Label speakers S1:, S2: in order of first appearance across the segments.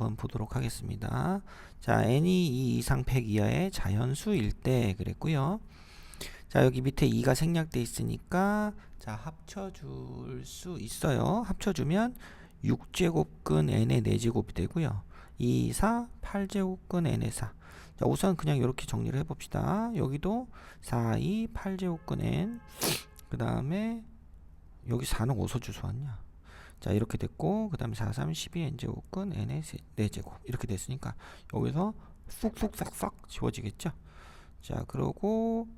S1: 한번 보도록 하겠습니다. 자, n이 2 이상 100 이하의 자연수일 때 그랬고요. 자, 여기 밑에 2가 생략돼 있으니까 자, 합쳐줄 수 있어요. 합쳐주면 6제곱근 n의 4제곱이 되고요. 2, 4, 8제곱근 n의 4. 자, 우선 그냥 이렇게 정리를 해봅시다. 여기도 4, 2, 8제곱근 n. 그 다음에 여기 4는 어디서 주워왔냐? 자, 이렇게 됐고, 그 다음에 4, 3, 12 n제곱근 n의 4제곱 이렇게 됐으니까 여기서 쑥쑥 싹싹 지워지겠죠. 자, 그러고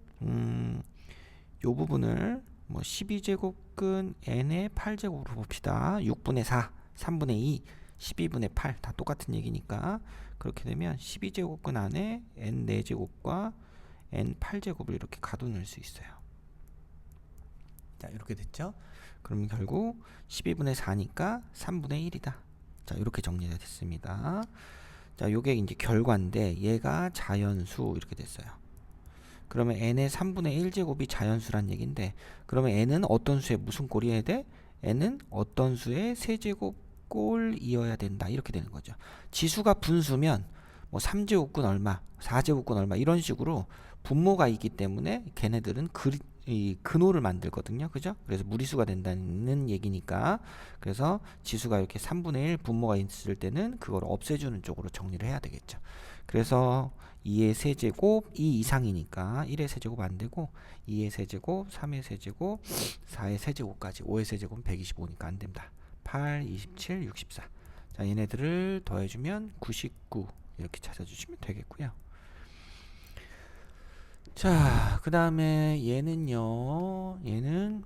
S1: 요 부분을 뭐 12제곱근 n의 8제곱으로 봅시다. 6분의 4, 3분의 2, 12분의 8 다 똑같은 얘기니까 그렇게 되면 12제곱근 안에 n 4제곱과 n 8제곱을 이렇게 가둬놓을 수 있어요. 자, 이렇게 됐죠. 그러면 결국 12분의 4니까 3분의 1이다. 자, 이렇게 정리가 됐습니다. 자, 요게 이제 결과인데 얘가 자연수 이렇게 됐어요. 그러면 n의 3분의 1제곱이 자연수란 얘기인데, 그러면 n은 어떤 수의 무슨 꼴이어야 돼? n은 어떤 수의 세제곱 꼴이어야 된다. 이렇게 되는 거죠. 지수가 분수면 뭐 3제곱근 얼마, 4제곱근 얼마 이런 식으로 분모가 있기 때문에 걔네들은 이 근호를 만들거든요. 그죠? 그래서 무리수가 된다는 얘기니까, 그래서 지수가 이렇게 3분의 1 분모가 있을 때는 그걸 없애주는 쪽으로 정리를 해야 되겠죠. 그래서 2의 세제곱 2 이상이니까 1의 세제곱 안 되고 2의 세제곱 3의 세제곱 4의 세제곱까지 5의 세제곱은 125니까 안 됩니다. 8, 27, 64. 자, 얘네들을 더해주면 99 이렇게 찾아주시면 되겠고요. 자, 그 다음에 얘는요, 얘는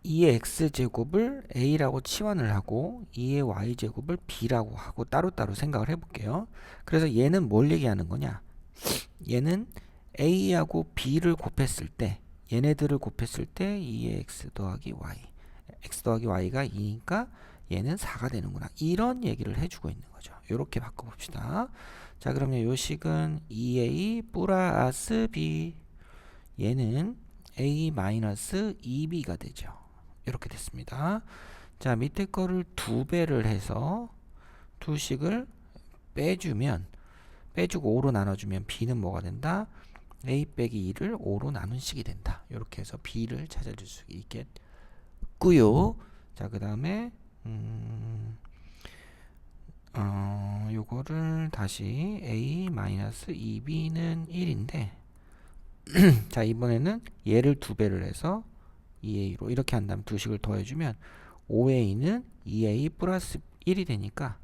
S1: 2의 x제곱을 a라고 치환을 하고 2의 y제곱을 b라고 하고 따로따로 생각을 해볼게요. 그래서 얘는 뭘 얘기하는 거냐? 얘는 a하고 b를 곱했을 때, 얘네들을 곱했을 때 2의 x 더하기 y, x 더하기 y가 2니까 얘는 4가 되는구나, 이런 얘기를 해주고 있는 거죠. 이렇게 바꿔봅시다. 자, 그러면 요 식은 2a 플러스 b, 얘는 a 마이너스 2b가 되죠. 이렇게 됐습니다. 자, 밑에 거를 2배를 해서 두 식을 빼주면, 빼주고 5로 나눠주면 b는 뭐가 된다? a 빼기 2를 5로 나눈 식이 된다. 이렇게 해서 b를 찾아줄 수 있겠고요. 자, 그 다음에 요거를 다시 a 마이너스 2b는 1인데 자, 이번에는 얘를 2배를 해서 2a로 이렇게 한 다음 두 식을 더해주면 5a는 2a 플러스 1이 되니까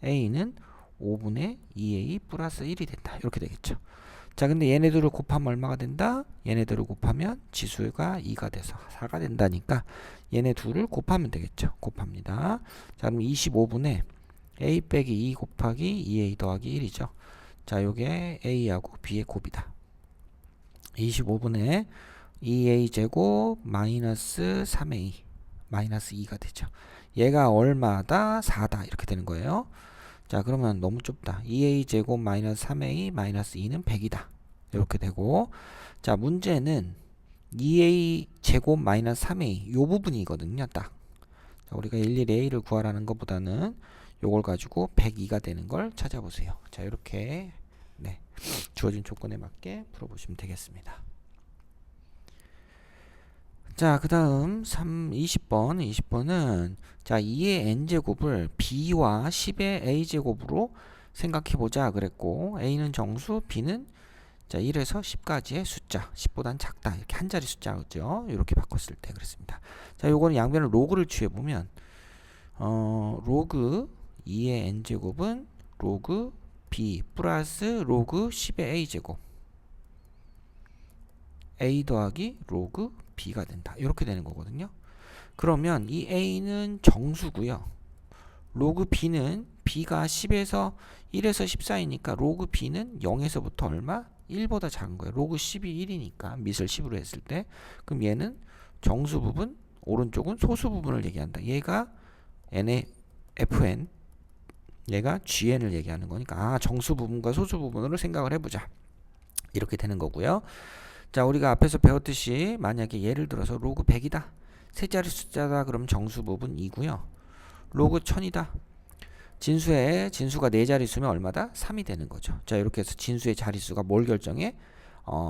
S1: a는 5분의 2a 플러스 1이 된다. 이렇게 되겠죠. 자, 근데 얘네들을 곱하면 얼마가 된다? 얘네들을 곱하면 지수가 2가 돼서 4가 된다니까 얘네 둘을 곱하면 되겠죠. 곱합니다. 자, 그럼 25분의 a 빼기 2 곱하기 2a 더하기 1이죠. 자, 요게 a하고 b의 곱이다. 25분의 2a 제곱 마이너스 3a 마이너스 2가 되죠. 얘가 얼마다? 4다. 이렇게 되는 거예요. 자, 그러면 너무 좁다. 2a 제곱 마이너스 3a 마이너스 2는 100이다. 이렇게 되고, 자, 문제는 2a 제곱 마이너스 3a 요 부분이거든요. 딱. 자, 우리가 일일이 a를 구하라는 것보다는 요걸 가지고 102가 되는 걸 찾아보세요. 자, 이렇게 네, 주어진 조건에 맞게 풀어보시면 되겠습니다. 자, 그 다음 20번은 자, 2의 n제곱을 b와 10의 a제곱으로 생각해보자 그랬고, a는 정수, b는 자, 1에서 10까지의 숫자, 10보단 작다, 이렇게 한 자리 숫자죠. 이렇게 바꿨을 때 그랬습니다. 자, 요거는 양변을 로그를 취해보면 로그 2의 n제곱은 로그 b 플러스 로그 10의 a제곱 a 더하기 로그 b가 된다. 이렇게 되는 거거든요. 그러면 이 a는 정수고요. 로그 b는 b가 10에서 1에서 10 사이니까 로그 b는 0에서부터 얼마? 1보다 작은 거예요. 로그 10이 1이니까 밑을 10으로 했을 때, 그럼 얘는 정수 부분, 오른쪽은 소수 부분을 얘기한다. 얘가 n의 fn, 얘가 gn을 얘기하는 거니까 정수 부분과 소수 부분으로 생각을 해보자. 이렇게 되는 거고요. 자, 우리가 앞에서 배웠듯이 만약에 예를 들어서 로그 100이다. 세 자리 숫자다. 그럼 정수 부분 2고요. 로그 1000이다. 진수가 4자릿수면 얼마다? 3이 되는 거죠. 자, 이렇게 해서 진수의 자릿수가 뭘 결정해?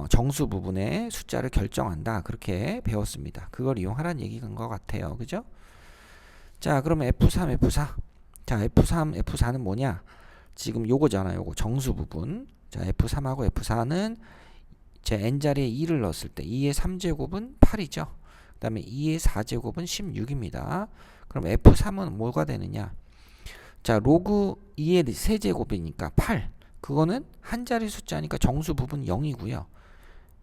S1: 정수 부분의 숫자를 결정한다. 그렇게 배웠습니다. 그걸 이용하라는 얘기인 것 같아요. 그죠? 자, 그러면 F3, F4. 자, F3, F4는 뭐냐? 지금 요거잖아요. 요거 정수 부분. 자, F3하고 F4는 제 n자리에 2를 넣었을 때 2의 3제곱은 8이죠. 그 다음에 2의 4제곱은 16입니다. 그럼 F3은 뭐가 되느냐? 자, 로그 2의 세제곱이니까 8. 그거는 한 자리 숫자니까 정수 부분 0이고요.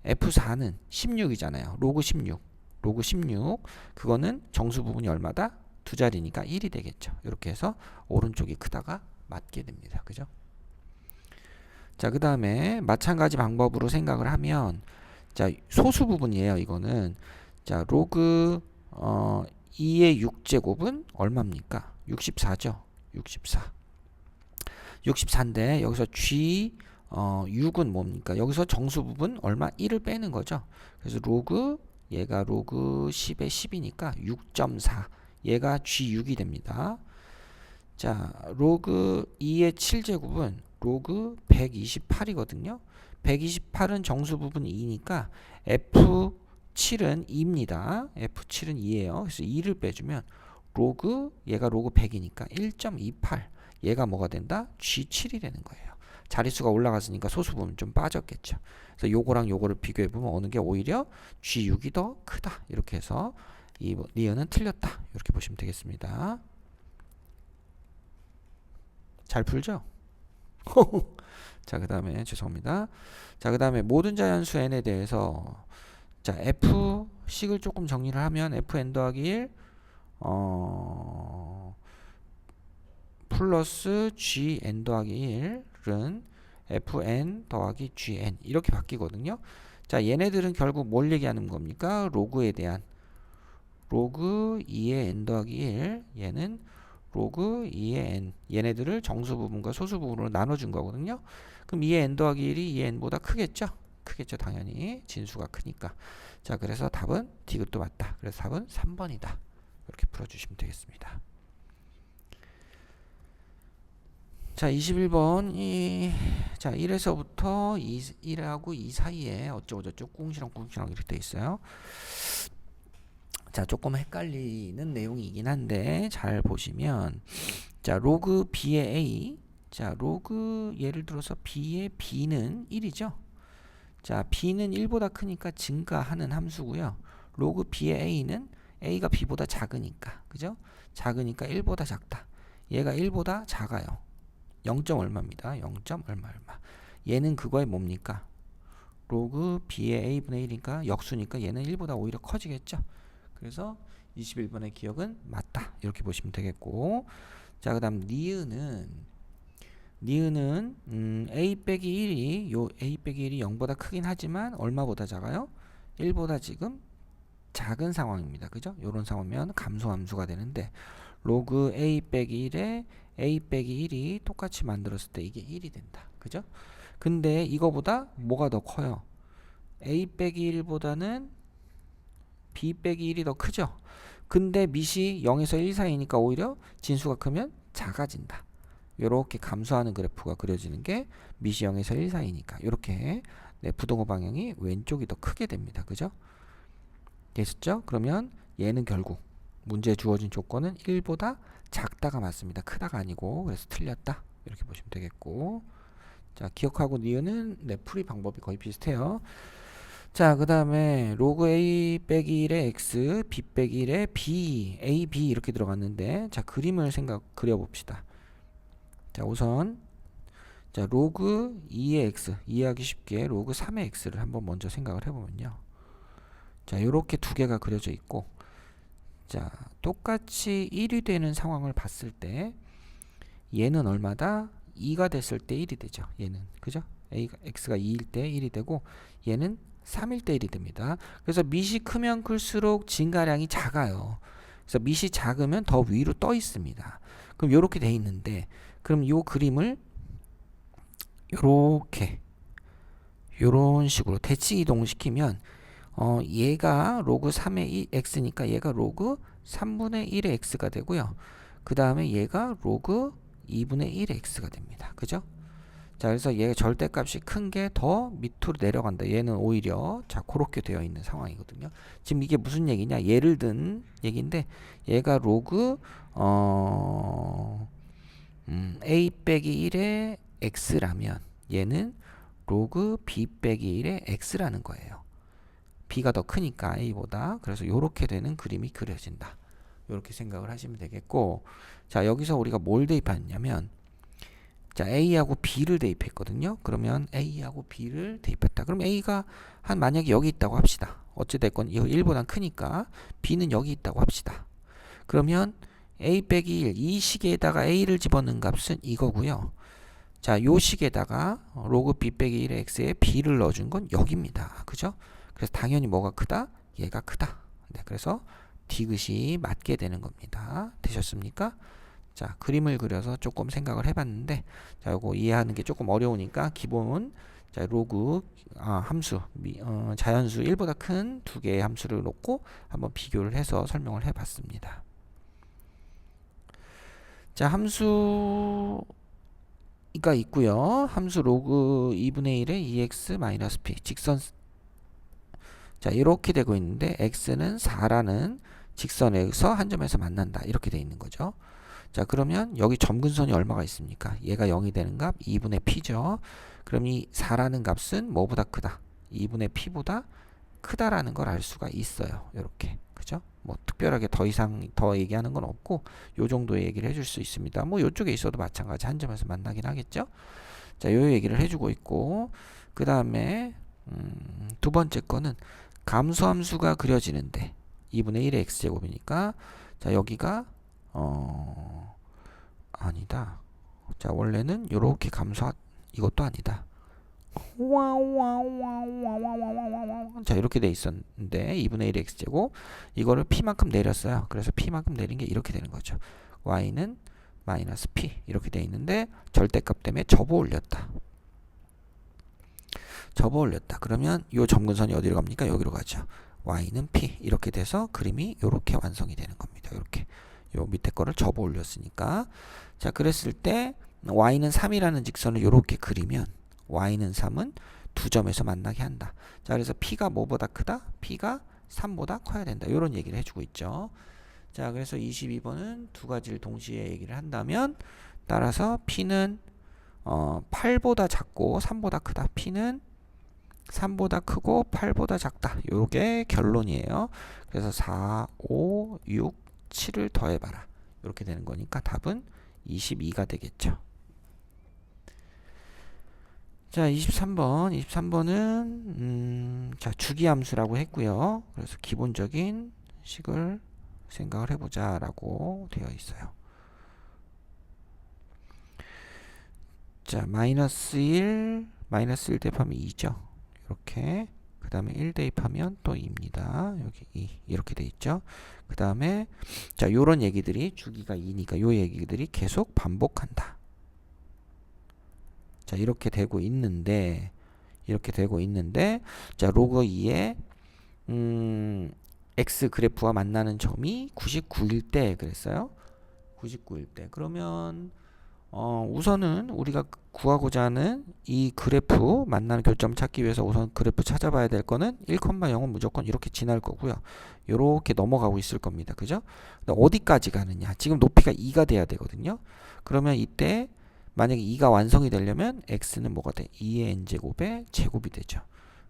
S1: F4는 16이잖아요. 로그 16. 로그 16. 그거는 정수 부분이 얼마다? 두 자리니까 1이 되겠죠. 이렇게 해서 오른쪽이 크다가 맞게 됩니다. 그죠? 자, 그 다음에 마찬가지 방법으로 생각을 하면, 자, 소수 부분이에요. 이거는. 자, 로그 2의 6제곱은 얼마입니까? 64죠. 64. 64인데 여기서 G 6은 뭡니까? 여기서 정수 부분 얼마? 1을 빼는 거죠. 그래서 얘가 로그 10의 10이니까 6.4. 얘가 G6이 됩니다. 자, 로그 2의 7제곱은 로그 128이거든요. 128은 정수 부분 2니까 F7은 2입니다. F7은 2예요. 그래서 2를 빼주면 얘가 로그 100이니까 1.28. 얘가 뭐가 된다? G7이 되는 거예요. 자릿수가 올라갔으니까 소수 부분 좀 빠졌겠죠. 그래서 요거랑 요거를 비교해 보면 어느 게 오히려 G6이 더 크다. 이렇게 해서 이 니은은 틀렸다. 이렇게 보시면 되겠습니다. 잘 풀죠? 자, 그 다음에 죄송합니다. 자, 그 다음에 모든 자연수 n에 대해서 자, f식을 조금 정리를 하면 fn 더하기 1 플러스 gn 더하기 1은 fn 더하기 gn 이렇게 바뀌거든요. 자, 얘네들은 결국 뭘 얘기하는 겁니까? 로그에 대한 로그 2의 n 더하기 1 얘는 로그 2의 n 얘네들을 정수 부분과 소수 부분으로 나눠준 거거든요. 그럼 2의 n 더하기 1이 2의 n보다 크겠죠? 크겠죠, 당연히. 진수가 크니까. 자, 그래서 답은 디귿도 맞다. 그래서 답은 3번이다. 이렇게 풀어주시면 되겠습니다. 자, 21번 자, 1에서부터 1하고 2 사이에 어쩌고저쩌고 꿍시렁 이렇게 돼 있어요. 자, 조금 헷갈리는 내용이긴 한데 잘 보시면 자, 로그 b의 a 자, 로그 예를 들어서 b의 b는 1이죠. 자, b는 1보다 크니까 증가하는 함수고요. 로그 b의 a는 a가 b보다 작으니까, 그죠? 작으니까 1보다 작다. 얘가 1보다 작아요. 0. 얼마입니다. 0. 얼마. 얘는 그거에 뭡니까? 로그 b의 a분의 1이니까 역수니까 얘는 1보다 오히려 커지겠죠. 그래서 21번의 기억은 맞다. 이렇게 보시면 되겠고. 자, 그 다음 니은은 a 빼기 1이 a 빼기 1이 0보다 크긴 하지만 얼마보다 작아요? 1보다 지금 작은 상황입니다. 그죠? 요런 상황이면 감소함수가 되는데 로그 a 빼기 1에 a 빼기 1이 똑같이 만들었을 때 이게 1이 된다. 그죠? 근데 이거보다 뭐가 더 커요? a 빼기 1보다는 b 빼기 1이 더 크죠? 근데 밑이 0에서 1 사이니까 오히려 진수가 크면 작아진다. 요렇게 감소하는 그래프가 그려지는 게 밑이 0에서 1 사이니까 요렇게 부동호 방향이 왼쪽이 더 크게 됩니다. 그죠? 됐었죠? 그러면 얘는 결국 문제에 주어진 조건은 1보다 작다가 맞습니다. 크다가 아니고. 그래서 틀렸다. 이렇게 보시면 되겠고. 자, 기억하고 니은은 풀이 방법이 거의 비슷해요. 자, 그 다음에 로그 a 빼기 1의 x, b 빼기 1의 b, a, b 이렇게 들어갔는데 자, 그림을 그려봅시다. 자, 우선 자, 로그 2의 x, 이해하기 쉽게 로그 3의 x를 한번 먼저 생각을 해보면요. 자, 요렇게 두 개가 그려져 있고 자, 똑같이 1이 되는 상황을 봤을 때 얘는 얼마다? 2가 됐을 때 1이 되죠. 얘는. 그죠? x가 2일 때 1이 되고 얘는 3일 때 1이 됩니다. 그래서 밑이 크면 클수록 증가량이 작아요. 그래서 밑이 작으면 더 위로 떠 있습니다. 그럼 이렇게 돼 있는데 그럼 이 그림을 요런 식으로 대칭 이동시키면 얘가 로그 3의 x니까 얘가 로그 3분의 1의 x가 되고요. 그 다음에 얘가 로그 2분의 1의 x가 됩니다. 그죠? 자, 그래서 얘가 절대값이 큰 게 더 밑으로 내려간다. 얘는 오히려 자, 그렇게 되어 있는 상황이거든요. 지금 이게 무슨 얘기냐? 예를 든 얘기인데 얘가 로그 a 빼기 1의 x라면 얘는 로그 b 빼기 1의 x라는 거예요. b가 더 크니까 a보다. 그래서 이렇게 되는 그림이 그려진다. 이렇게 생각을 하시면 되겠고, 자, 여기서 우리가 뭘 대입하냐면 자, A하고 B를 대입했거든요. 그러면 A하고 B를 대입했다. 그럼 A가 한 만약에 여기 있다고 합시다. 어찌됐건 이거 1보단 크니까 B는 여기 있다고 합시다. 그러면 A 빼기 1, 이 식에다가 A를 집어넣은 값은 이거고요. 자, 요 식에다가 로그 B 빼기 1의 X에 B를 넣어준 건 여기입니다. 그죠? 그래서 당연히 뭐가 크다? 얘가 크다. 네, 그래서 디귿이 맞게 되는 겁니다. 되셨습니까? 자, 그림을 그려서 조금 생각을 해봤는데, 자, 요거 이해하는 게 조금 어려우니까 기본 자, 로그 함수 자연수 1보다 큰 두 개의 함수를 놓고 한번 비교를 해서 설명을 해봤습니다. 자, 함수가 있고요. 함수 로그 2분의 1의 2x-p 직선, 자, 이렇게 되고 있는데 x는 4라는 직선에서 한 점에서 만난다. 이렇게 돼 있는 거죠. 자, 그러면 여기 점근선이 얼마가 있습니까? 얘가 0이 되는 값 2분의 p죠. 그럼 이 4라는 값은 뭐보다 크다? 2분의 p보다 크다라는 걸 알 수가 있어요. 이렇게. 그죠? 뭐 특별하게 더 이상 더 얘기하는 건 없고 요 정도의 얘기를 해줄 수 있습니다. 뭐 요쪽에 있어도 마찬가지 한 점에서 만나긴 하겠죠. 자, 요 얘기를 해주고 있고, 그 다음에 두 번째 거는 감소함수가 그려지는데 2분의 1의 x제곱이니까, 자, 여기가 아니다. 자, 원래는 요렇게 이것도 아니다. 자, 이렇게 돼 있었는데 2분의 1의 x제곱, 이거를 p만큼 내렸어요. 그래서 p만큼 내린 게 이렇게 되는 거죠. y는 마이너스 p 이렇게 돼 있는데 절대값 때문에 접어 올렸다. 접어 올렸다. 그러면 요 점근선이 어디로 갑니까? 여기로 가죠. y는 p 이렇게 돼서 그림이 이렇게 완성이 되는 겁니다. 이렇게 요 밑에 거를 접어 올렸으니까, 자, 그랬을 때 y는 3이라는 직선을 이렇게 그리면 y는 3은 두 점에서 만나게 한다. 자, 그래서 p가 뭐보다 크다? p가 3보다 커야 된다. 이런 얘기를 해주고 있죠. 자, 그래서 22번은 두 가지를 동시에 얘기를 한다면, 따라서 p는 8보다 작고 3보다 크다. p는 3보다 크고 8보다 작다. 요게 결론이에요. 그래서 4, 5, 6, 7을 더해봐라. 이렇게 되는 거니까 답은 22가 되겠죠. 자, 23번은 자, 주기함수라고 했고요. 그래서 기본적인 식을 생각을 해보자 라고 되어 있어요. 자, 마이너스 1 대입하면 2죠. 이렇게. 그 다음에 1 대입하면 또 2입니다. 여기 2 이렇게 돼 있죠. 그 다음에 자, 요런 얘기들이 주기가 2니까 요 얘기들이 계속 반복한다. 자, 이렇게 되고 있는데 자, 로그 2에 x 그래프와 만나는 점이 99일 때 그랬어요. 99일 때. 그러면 우선은 우리가 구하고자 하는 이 그래프 만나는 교점 찾기 위해서 우선 그래프 찾아봐야 될 거는 1,0은 무조건 이렇게 지날 거고요. 이렇게 넘어가고 있을 겁니다. 그죠? 어디까지 가느냐? 지금 높이가 2가 돼야 되거든요. 그러면 이때 만약에 2가 완성이 되려면 x는 뭐가 돼? 2의 n제곱의 제곱이 되죠.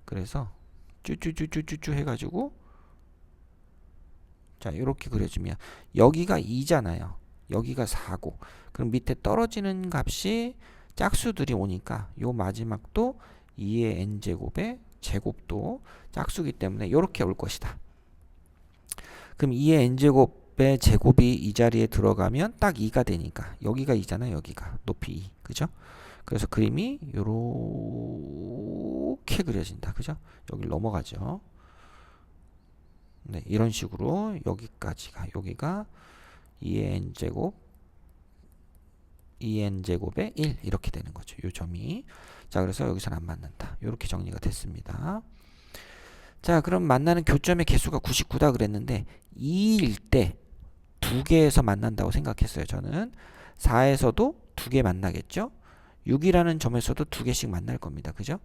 S1: 그래서 쭈쭈쭈쭈쭈 해가지고 자, 이렇게 그려주면 여기가 2잖아요. 여기가 4고, 그럼 밑에 떨어지는 값이 짝수들이 오니까 요 마지막도 2의 n제곱의 제곱도 짝수기 때문에 이렇게 올 것이다. 그럼 2의 n제곱의 제곱이 이 자리에 들어가면 딱 2가 되니까 여기가 2잖아요. 여기가 높이 2. 그죠? 그래서 그림이 요렇게 그려진다. 그죠? 여기를 넘어가죠. 네, 이런 식으로 여기까지가, 여기가 2의 n제곱의 1 이렇게 되는 거죠. 요 점이. 자, 그래서 여기서는 안 맞는다. 이렇게 정리가 됐습니다. 자, 그럼 만나는 교점의 개수가 99다 그랬는데 2일 때 두 두 개에서 만난다고 생각했어요. 저는 4에서도 두 개 만나겠죠. 6이라는 점에서도 두 개씩 만날 겁니다. 그죠?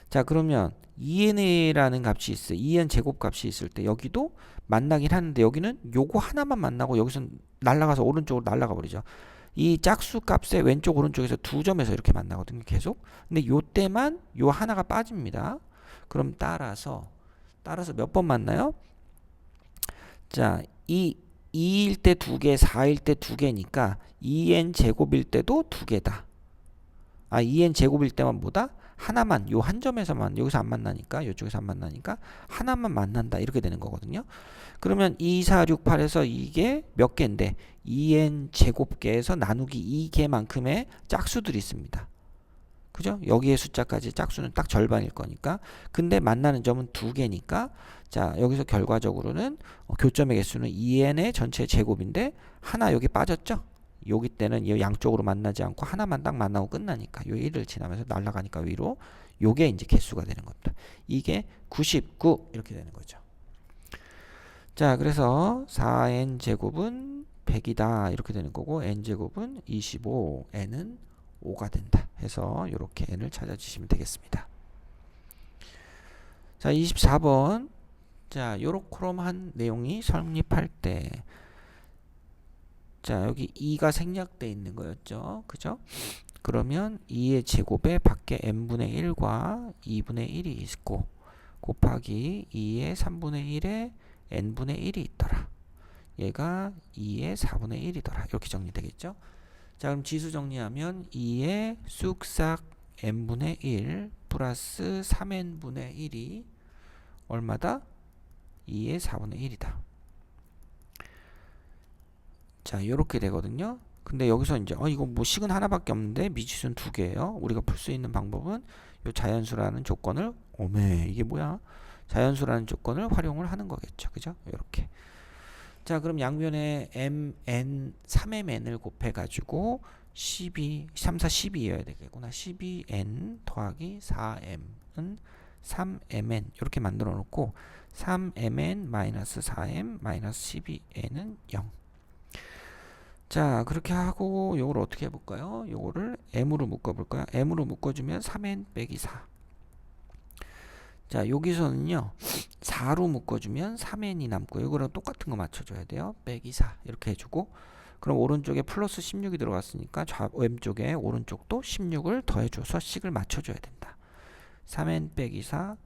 S1: 자, 그러면 2n이라는 값이 있어요. 2n 제곱 값이 있을 때 여기도 만나긴 하는데 여기는 요거 하나만 만나고 여기서 날아가서 오른쪽으로 날아가 버리죠. 이 짝수 값의 왼쪽 오른쪽에서 두 점에서 이렇게 만나거든요. 계속. 근데 요 때만 요 하나가 빠집니다. 그럼 따라서 몇 번 만나요? 자, 2일 때 두 개, 4일 때 두 개니까 2n 제곱일 때도 두 개다. 2n 제곱일 때만 뭐다? 하나만, 요 한 점에서만, 여기서 안 만나니까, 요쪽에서 안 만나니까 하나만 만난다. 이렇게 되는 거거든요. 그러면 2, 4, 6, 8에서 이게 몇 개인데 2n 제곱계에서 나누기 2개만큼의 짝수들이 있습니다. 그죠? 여기의 숫자까지 짝수는 딱 절반일 거니까. 근데 만나는 점은 두 개니까 자, 여기서 결과적으로는 교점의 개수는 2n의 전체 제곱인데 하나 여기 빠졌죠? 여기 때는 이 양쪽으로 만나지 않고 하나만 딱 만나고 끝나니까 요 1을 지나면서 날아가니까 위로 요게 이제 개수가 되는 겁니다. 이게 99 이렇게 되는 거죠. 자, 그래서 4n 제곱은 100이다 이렇게 되는 거고 n 제곱은 25, n은 5가 된다 해서 이렇게 n을 찾아주시면 되겠습니다. 자, 24번. 자, 요렇게한 내용이 성립할 때 자, 여기 2가 생략되어 있는 거였죠. 그죠? 그러면 2의 제곱에 밖에 n분의 1과 2분의 1이 있고 곱하기 2의 3분의 1에 n분의 1이 있더라. 얘가 2의 4분의 1이더라. 이렇게 정리되겠죠? 자, 그럼 지수 정리하면 2의 쑥싹 n분의 1 플러스 3n분의 1이 얼마다? 2의 4분의 1이다. 자, 요렇게 되거든요. 근데 여기서 이제 이거 뭐 식은 하나밖에 없는데 미지수는 두 개예요. 우리가 풀 수 있는 방법은 요 자연수라는 조건을 이게 뭐야? 자연수라는 조건을 활용을 하는 거겠죠. 그죠? 요렇게. 자, 그럼 양변에 mn 3mn을 곱해 가지고 3, 4, 12여야 되겠구나. 12n 더하기 4m은 3mn 이렇게 만들어 놓고 3mn 마이너스 4m 마이너스 12n은 0. 자, 그렇게 하고 요걸 어떻게 해볼까요? 요거를 m으로 묶어볼까요? m으로 묶어주면 3n 빼기 4. 자, 여기서는요 4로 묶어주면 3n이 남고 이거랑 똑같은 거 맞춰줘야 돼요. 빼기 4 이렇게 해주고 그럼 오른쪽에 플러스 16이 들어갔으니까 왼쪽에 오른쪽도 16을 더해줘서 식을 맞춰줘야 된다. 3n 빼기 4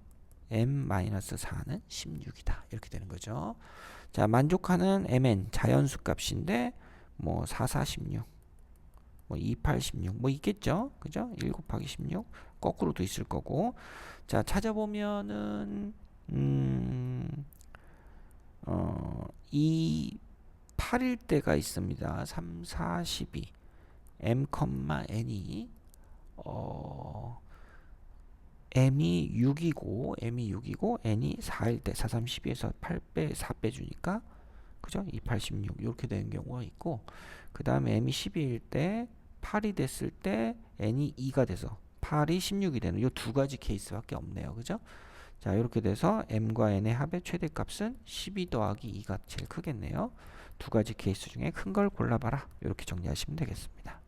S1: m 마이너스 4는 16이다. 이렇게 되는 거죠. 자, 만족하는 mn 자연수 값인데 뭐 4, 4, 16 뭐 2, 8, 16 뭐 있겠죠. 그죠? 1 곱하기 16 거꾸로도 있을 거고 자, 찾아보면은 이 8일 때가 있습니다. 3, 4, 12 m, n이 m이 6이고 n이 4일 때 4, 3, 12에서 8빼 4 빼주니까 그죠? 2, 8, 16 이렇게 되는 경우가 있고 그 다음에 m이 12일 때 8이 됐을 때 n이 2가 돼서 8이 16이 되는 이 두 가지 케이스밖에 없네요. 그죠? 자, 이렇게 돼서 m과 n의 합의 최대값은 12 더하기 2가 제일 크겠네요. 두 가지 케이스 중에 큰 걸 골라봐라. 이렇게 정리하시면 되겠습니다.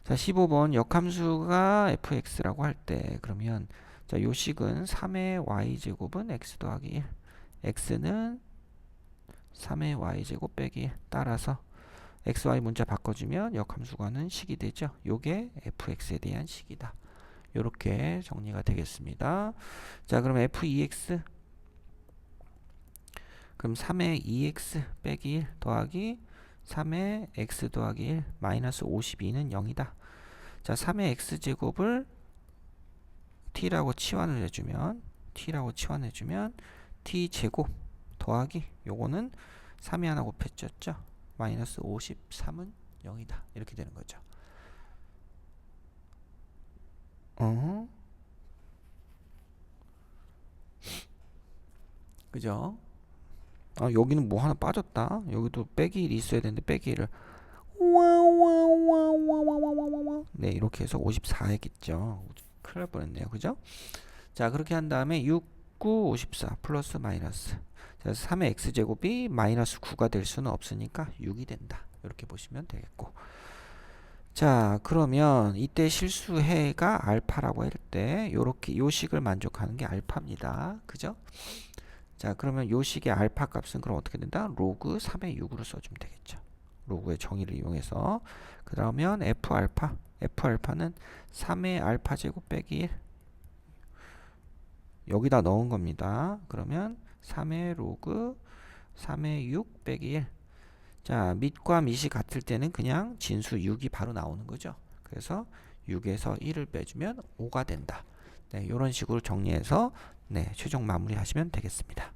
S1: 자, 15번 역함수가 fx라고 할 때 그러면 자, 요 식은 3의 y제곱은 x 더하기 1 x는 3의 y제곱 빼기 1 따라서 xy 문자 바꿔주면 역함수가는 식이 되죠. 요게 fx에 대한 식이다. 요렇게 정리가 되겠습니다. 자, 그럼 f2x 그럼 3의 2x 빼기 1 더하기 3의 x 더하기 1 마이너스 52는 0이다. 자, 3의 x제곱을 t라고 치환을 해주면 t제곱 더하기 요거는 3이 하나 곱해졌죠. 마이너스 53은 0이다. 이렇게 되는 거죠. 그죠? 여기는 뭐 하나 빠졌다. 여기도 빼기 1이 있어야 되는데 빼기 1을 네, 이렇게 해서 54 했겠죠. 큰일 날 뻔했네요. 그죠? 자, 그렇게 한 다음에 6, 9, 54 플러스 마이너스 그래서 3의 x제곱이 마이너스 9가 될 수는 없으니까 6이 된다. 이렇게 보시면 되겠고. 자, 그러면 이때 실수해가 알파라고 할 때 요렇게 요 식을 만족하는 게 알파입니다. 그죠? 자, 그러면 요 식의 알파 값은 그럼 어떻게 된다? 로그 3의 6으로 써주면 되겠죠. 로그의 정의를 이용해서. 그러면 F알파는 3의 알파 제곱 빼기 1 여기다 넣은 겁니다. 그러면 3의 로그 3의 6 빼기 1. 자, 밑과 밑이 같을 때는 그냥 진수 6이 바로 나오는 거죠. 그래서 6에서 1을 빼주면 5가 된다. 네, 이런 식으로 정리해서 네, 최종 마무리 하시면 되겠습니다.